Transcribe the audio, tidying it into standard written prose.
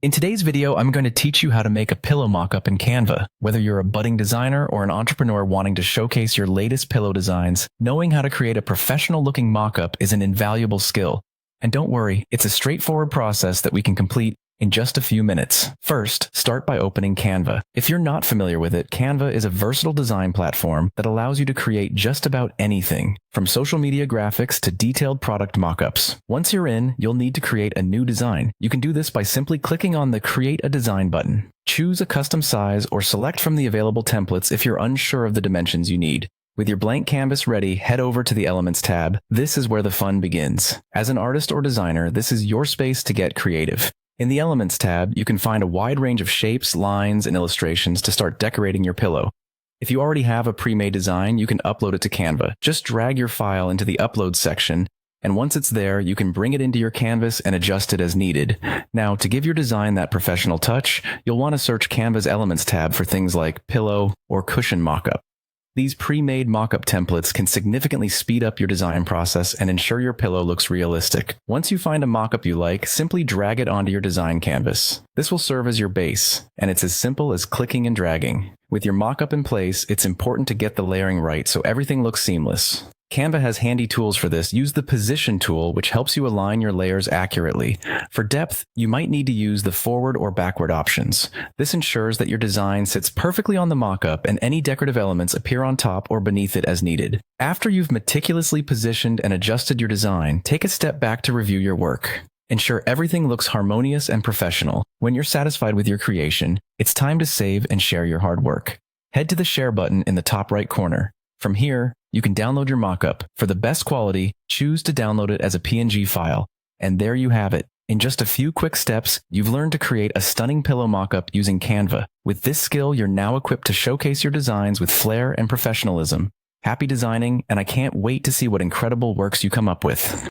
In today's video, I'm going to teach you how to make a pillow mockup in Canva. Whether you're a budding designer or an entrepreneur wanting to showcase your latest pillow designs, knowing how to create a professional-looking mockup is an invaluable skill. And don't worry, it's a straightforward process that we can complete in just a few minutes. First, start by opening Canva. If you're not familiar with it, Canva is a versatile design platform that allows you to create just about anything, from social media graphics to detailed product mockups. Once you're in, you'll need to create a new design. You can do this by simply clicking on the Create a Design button. Choose a custom size or select from the available templates if you're unsure of the dimensions you need. With your blank canvas ready, head over to the Elements tab. This is where the fun begins. As an artist or designer, this is your space to get creative. In the Elements tab, you can find a wide range of shapes, lines, and illustrations to start decorating your pillow. If you already have a pre-made design, you can upload it to Canva. Just drag your file into the Upload section, and once it's there, you can bring it into your canvas and adjust it as needed. Now, to give your design that professional touch, you'll want to search Canva's Elements tab for things like pillow or cushion mockup. These pre-made mockup templates can significantly speed up your design process and ensure your pillow looks realistic. Once you find a mockup you like, simply drag it onto your design canvas. This will serve as your base, and it's as simple as clicking and dragging. With your mockup in place, it's important to get the layering right so everything looks seamless. Canva has handy tools for this. Use the Position tool, which helps you align your layers accurately. For depth, you might need to use the forward or backward options. This ensures that your design sits perfectly on the mockup and any decorative elements appear on top or beneath it as needed. After you've meticulously positioned and adjusted your design, take a step back to review your work. Ensure everything looks harmonious and professional. When you're satisfied with your creation, it's time to save and share your hard work. Head to the Share button in the top right corner. From here, you can download your mockup. For the best quality, choose to download it as a PNG file. And there you have it. In just a few quick steps, you've learned to create a stunning pillow mockup using Canva. With this skill, you're now equipped to showcase your designs with flair and professionalism. Happy designing, and I can't wait to see what incredible works you come up with.